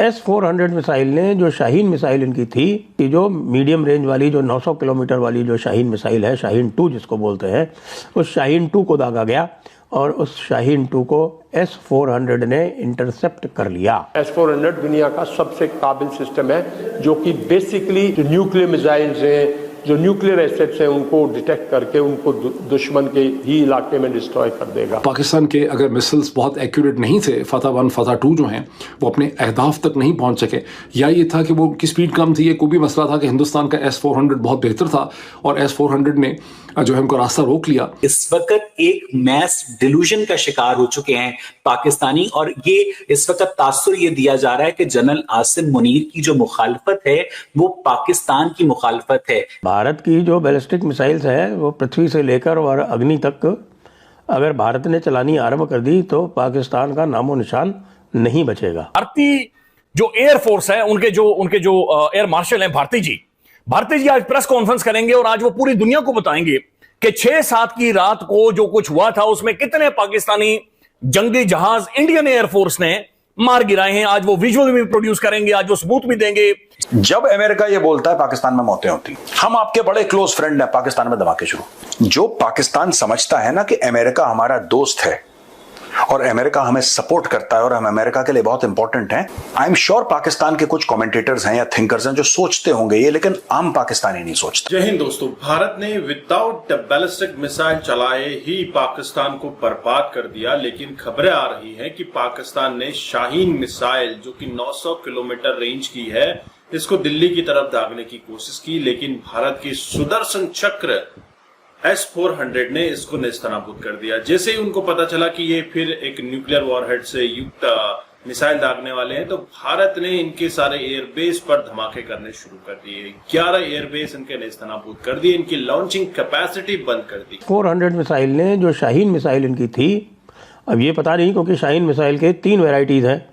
S-400 missile ने जो Shaheen missile इनकी थी कि जो मीडियम रेंज वाली जो 900 किलोमीटर वाली जो शाहीन मिसाइल है, शाहीन 2 जिसको बोलते हैं, उस शाहीन 2 को दागा गया और उस शाहीन 2 को S-400 ने इंटरसेप्ट कर लिया। S-400 दुनिया का सबसे काबिल सिस्टम है जो कि बेसिकली जो न्यूक्लियर मिसाइल्स हैं, जो न्यूक्लियर एसेट्स हैं, उनको डिटेक्ट करके उनको दुश्मन के ही इलाके में डिस्ट्रॉय कर देगा। पाकिस्तान के अगर मिसाइल्स बहुत एक्यूरेट नहीं थे, फतह 1 फतह 2 जो हैं वो अपने अहदाफ तक नहीं पहुंच सके, या ये था कि वो उनकी स्पीड कम थी, ये कोई भी मसला था कि हिंदुस्तान का S-400 बहुत बेहतर था और S-400 ने जो है उनको रास्ता रोक लिया। इस वक्त एक मैस डिल्यूजन का शिकार हो चुके हैं पाकिस्तानी, और ये इस वक्त तासुर ये दिया जा रहा है कि जनरल आसिम मुनीर की जो मुखालफत है वो पाकिस्तान की मुखालफत है। भारत की जो बैलिस्टिक मिसाइल्स है वो पृथ्वी से लेकर और अग्नि तक अगर भारत ने चलानी आरंभ कर दी तो पाकिस्तान का नामो निशान नहीं बचेगा। भारतीय जो एयरफोर्स है, उनके जो एयर मार्शल हैं भारती जी आज प्रेस कॉन्फ्रेंस करेंगे और आज वो पूरी दुनिया को बताएंगे कि 6-7 की रात को जो कुछ हुआ था उसमें कितने पाकिस्तानी जंगी जहाज इंडियन एयरफोर्स ने मार गिराए हैं। आज वो विजुअल भी प्रोड्यूस करेंगे, आज वो सबूत भी देंगे। जब अमेरिका ये बोलता है पाकिस्तान में मौतें होती, हम आपके बड़े क्लोज फ्रेंड हैं, पाकिस्तान में धमाके शुरू। जो पाकिस्तान समझता है ना कि अमेरिका हमारा दोस्त है और अमेरिका हमें सपोर्ट करता है और हम अमेरिका के लिए बहुत इंपॉर्टेंट हैं, आई एम श्योर पाकिस्तान के कुछ कमेंटेटर्स हैं या थिंकर्स हैं जो सोचते होंगे ये, लेकिन आम पाकिस्तानी नहीं सोचते। जय हिंद दोस्तों, भारत ने विदाउट बैलिस्टिक मिसाइल चलाए ही पाकिस्तान को बर्बाद कर दिया, लेकिन खबरें आ रही हैं कि पाकिस्तान ने शाहीन मिसाइल जो कि 900 किलोमीटर रेंज की है, इसको दिल्ली की तरफ दागने की कोशिश की, लेकिन भारत की सुदर्शन चक्र S-400 ने इसको नेस्तनाबूद कर दिया। जैसे ही उनको पता चला कि ये फिर एक न्यूक्लियर वॉरहेड से युक्त मिसाइल दागने वाले हैं, तो भारत ने इनके सारे एयरबेस पर धमाके करने शुरू कर दिए। 11 एयरबेस इनके नेस्तनाबूद कर दिए, इनकी लॉन्चिंग कैपेसिटी बंद कर दी। 400 मिसाइल ने जो शाहीन मिसाइल इनकी थी, अब ये पता नहीं क्योंकि शाहीन मिसाइल के 3 वेराइटीज़ हैं।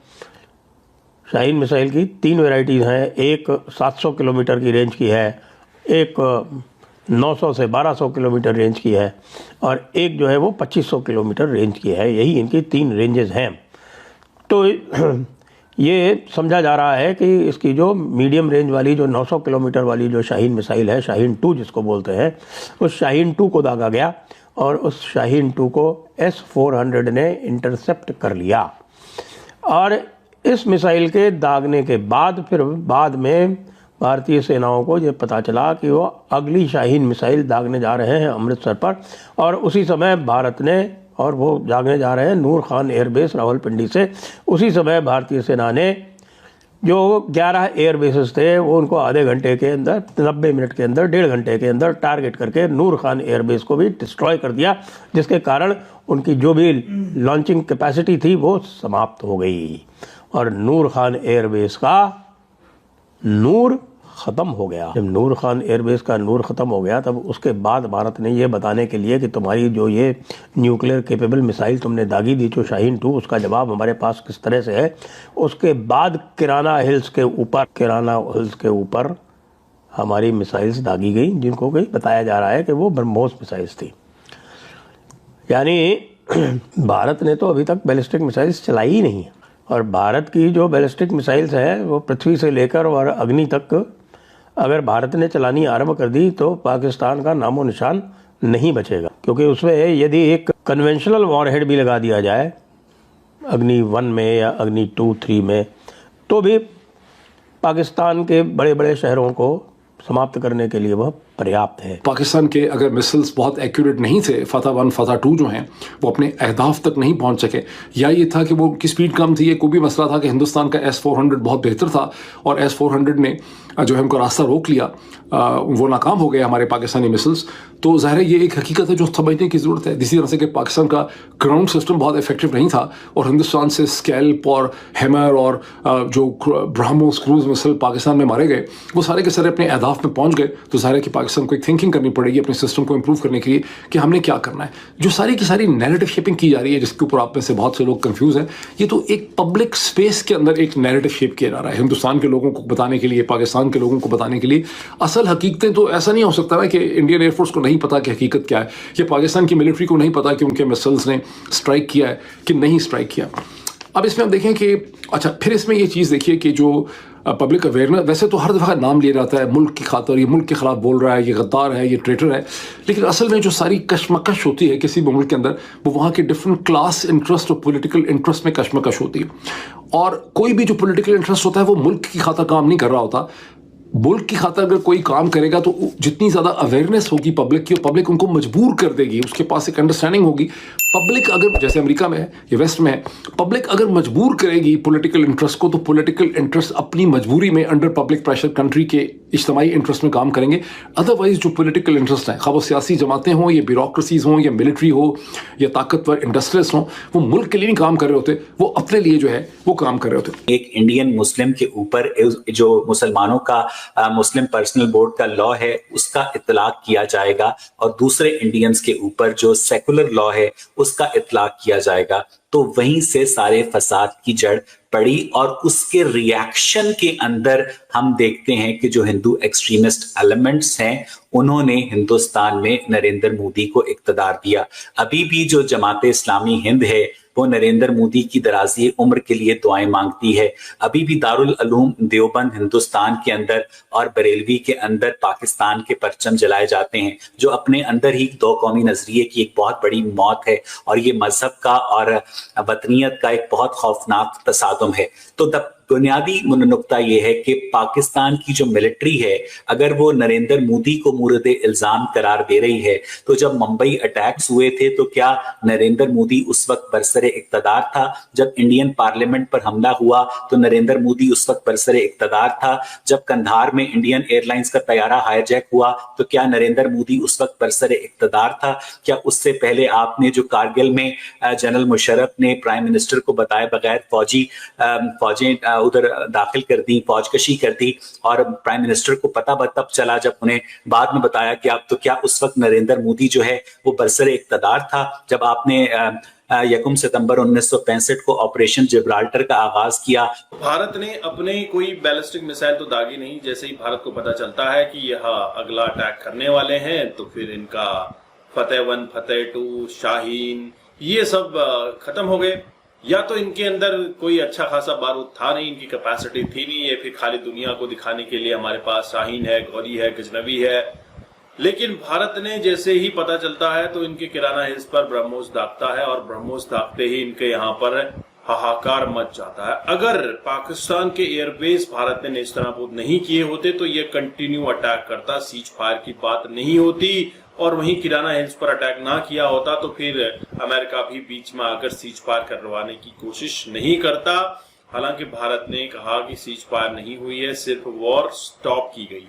शाहीन मिसाइल की 3 वेराइटीज़ हैं, एक 700 किलोमीटर की रेंज की है, एक 900 से 1200 किलोमीटर रेंज की है और एक जो है वो 2500 किलोमीटर रेंज की है। यही इनकी 3 रेंजेस हैं। तो ये समझा जा रहा है कि इसकी जो मीडियम रेंज वाली जो 900 किलोमीटर वाली जो शाहीन मिसाइल है, शाहीन 2 जिसको बोलते हैं, उस शाहीन 2 को दागा गया और उस शाहीन 2 को S-400 ने इंटरसेप्ट कर लिया। और इस मिसाइल के दागने के बाद फिर बाद में भारतीय सेनाओं को ये पता चला कि वो अगली शाहीन मिसाइल दागने जा रहे हैं अमृतसर पर, और उसी समय भारत ने, और वो दागने जा रहे हैं नूर खान एयरबेस रावलपिंडी से। उसी समय भारतीय सेना ने जो 11 एयरबेसेस थे वो उनको आधे घंटे के अंदर, 90 मिनट के अंदर, 1.5 घंटे के अंदर टारगेट करके नूर खान एयरबेस को भी डिस्ट्रॉय कर दिया, जिसके कारण उनकी जो भी लॉन्चिंग कैपेसिटी थी वो समाप्त हो गई और नूर खान एयरबेस का नूर ख़त्म हो गया। जब नूर खान एयरबेस का नूर ख़त्म हो गया तब उसके बाद भारत ने ये बताने के लिए कि तुम्हारी जो ये न्यूक्लियर कैपेबल मिसाइल तुमने दागी दी जो शाहीन 2, उसका जवाब हमारे पास किस तरह से है, उसके बाद किराना हिल्स के ऊपर हमारी मिसाइल्स दागी गई, जिनको कि बताया जा रहा है कि वो ब्रह्मोस मिसाइल्स थी। यानी भारत ने तो अभी तक बैलिस्टिक मिसाइल्स चलाई ही नहीं, और भारत की जो बैलिस्टिक मिसाइल्स है वो पृथ्वी से लेकर और अग्नि तक अगर भारत ने चलानी आरंभ कर दी तो पाकिस्तान का नामो निशान नहीं बचेगा। क्योंकि उसमें यदि एक कन्वेंशनल वॉरहेड भी लगा दिया जाए अग्नि 1 में या अग्नि 2-3 में, तो भी पाकिस्तान के बड़े बड़े शहरों को समाप्त करने के लिए वह पर्याप्त है। पाकिस्तान के अगर मिसाइल्स बहुत एक्यूरेट नहीं थे, फतह 1 फतह 2 जो हैं वो अपने अहदाफ तक नहीं पहुंच सके, या ये था कि वो उनकी स्पीड कम थी, ये कोई भी मसला था कि हिंदुस्तान का S-400 बहुत बेहतर था और S-400 ने जो है उनको रास्ता रोक लिया, वो नाकाम हो गए हमारे पाकिस्तानी मिसाइल्स। तो ज़ाहिर है ये एक हकीकत है जो समझने की ज़रूरत है। इसी तरह से कि पाकिस्तान का ग्राउंड सिस्टम बहुत इफेक्टिव नहीं था और हिंदुस्तान से स्कैल्प और हैमर और जो ब्रह्मोस क्रूज मिसाइल पाकिस्तान में मारे गए वो सारे के सारे अपने अहदाफ में पहुँच गए। तो ज़ाहिर है कि पाकिस्तान को एक थिंकिंग करनी पड़ेगी अपने सिस्टम को इम्प्रूव करने के लिए कि हमने क्या करना है। जो सारी की सारी नैरेटिव शेपिंग की जा रही है जिसके ऊपर आप में से बहुत से लोग कंफ्यूज हैं, ये तो एक पब्लिक स्पेस के अंदर एक नैरेटिव शेप किया जा रहा है हिंदुस्तान के लोगों को बताने के लिए, पाकिस्तान के लोगों को बताने के लिए। असल हकीकतें तो ऐसा नहीं हो सकता ना कि इंडियन एयरफोर्स को नहीं पता कि हकीकत क्या है, या पाकिस्तान की मिलिट्री को नहीं पता कि उनके मिसाइल्स ने स्ट्राइक किया है कि नहीं स्ट्राइक किया। अब इसमें हम देखें कि अच्छा, फिर इसमें ये चीज़ देखिए कि जो पब्लिक अवेयरनेस, वैसे तो हर दफ़ा नाम लिया जाता है मुल्क की खातर, ये मुल्क के ख़िलाफ़ बोल रहा है, ये गद्दार है, ये ट्रेटर है, लेकिन असल में जो सारी कशमकश होती है किसी भी मुल्क के अंदर, वो वहाँ के डिफरेंट क्लास इंटरेस्ट और पॉलिटिकल इंटरेस्ट में कशमकश होती है। और कोई भी जो पॉलिटिकल इंटरेस्ट होता है वो मुल्क की खातर काम नहीं कर रहा होता। मुल्क की खातर अगर कोई काम करेगा तो जितनी ज़्यादा अवेयरनेस होगी पब्लिक की, पब्लिक उनको मजबूर कर देगी, उसके पास एक अंडरस्टैंडिंग होगी। पब्लिक अगर, जैसे अमेरिका में है या वेस्ट में है, पब्लिक अगर मजबूर करेगी पॉलिटिकल इंटरेस्ट को, तो पॉलिटिकल इंटरेस्ट अपनी मजबूरी में अंडर पब्लिक प्रेशर कंट्री के इज्तिमाई इंटरेस्ट में काम करेंगे। अदरवाइज जो पॉलिटिकल इंटरेस्ट हैं, खा वो सियासी जमातें हों या ब्यूरोक्रेसीज हों या मिलिट्री हो या ताकतवर इंडस्ट्रियलिस्ट हों, वो मुल्क के लिए नहीं काम कर रहे होते, वो अपने लिए जो है वो काम कर रहे होते। एक इंडियन मुस्लिम के ऊपर जो मुसलमानों का मुस्लिम पर्सनल बोर्ड का लॉ है उसका इतलाक किया जाएगा, और दूसरे इंडियंस के ऊपर जो सेकुलर लॉ है उसका इतलाक किया जाएगा। तो वहीं से सारे फसाद की जड़ पड़ी, और उसके रिएक्शन के अंदर हम देखते हैं कि जो हिंदू एक्सट्रीमिस्ट एलिमेंट्स हैं उन्होंने हिंदुस्तान में नरेंद्र मोदी को इक्तदार दिया। अभी भी जो जमात इस्लामी हिंद है वो नरेंद्र मोदी की दराजी उम्र के लिए दुआएं मांगती है। अभी भी दारुल उलूम देवबंद हिंदुस्तान के अंदर और बरेलवी के अंदर पाकिस्तान के परचम जलाए जाते हैं, जो अपने अंदर ही दो कौमी नजरिए की एक बहुत बड़ी मौत है, और ये मजहब का और वतनियत का एक बहुत खौफनाक तसादुम है। तो बुनियादी नुक्ता यह है कि पाकिस्तान की जो मिलिट्री है, अगर वो नरेंद्र मोदी को मूरद इल्जाम करार दे रही है, तो जब मुंबई अटैक्स हुए थे तो क्या नरेंद्र मोदी उस वक्त बरसरे इक्तदार था? जब इंडियन पार्लियामेंट पर हमला हुआ तो नरेंद्र मोदी उस वक्त बरसरे इक्तदार था? जब कंधार में इंडियन एयरलाइंस का तैयारा हाईजैक हुआ तो क्या नरेंद्र मोदी उस वक्त बरसरे इक्तदार था? क्या उससे पहले आपने जो कारगिल में जनरल मुशर्रफ ने प्राइम मिनिस्टर को बताए बगैर फौजें उधर दाखिल कर दी, फौजकशी कर दी, और प्राइम मिनिस्टर को पता तब चला जब उन्हें बाद में बताया कि आप, तो क्या उस वक्त नरेंद्र मोदी जो है वो बरसरे इक्तदार था? जब आपने 1 सितंबर 1965 को ऑपरेशन जिब्राल्टर का आगाज किया, भारत ने अपने कोई बैलिस्टिक मिसाइल तो दागी नहीं। जैसे ही भारत को पता चलता है कि यह अगला अटैक करने वाले हैं तो फिर इनका फतेह 1, फतेह 2, शाहीन, ये सब खत्म हो गए। या तो इनके अंदर कोई अच्छा खासा बारूद था नहीं, इनकी कैपेसिटी थी नहीं, या फिर खाली दुनिया को दिखाने के लिए हमारे पास शाहीन है, गौरी है, गजनवी है। लेकिन भारत ने जैसे ही पता चलता है तो इनके किराना हिल्स पर ब्रह्मोस दागता है, और ब्रह्मोस दागते ही इनके यहाँ पर हाहाकार मच जाता है। अगर पाकिस्तान के एयरबेस भारत ने नेस्तनाबूद नहीं किए होते तो ये कंटिन्यू अटैक करता, सीज फायर की बात नहीं होती, और वहीं किराना हिल्स पर अटैक ना किया होता तो फिर अमेरिका भी बीच में आकर सीज फायर करवाने की कोशिश नहीं करता। हालांकि भारत ने कहा कि सीज फायर नहीं हुई है, सिर्फ वॉर स्टॉप की गई है।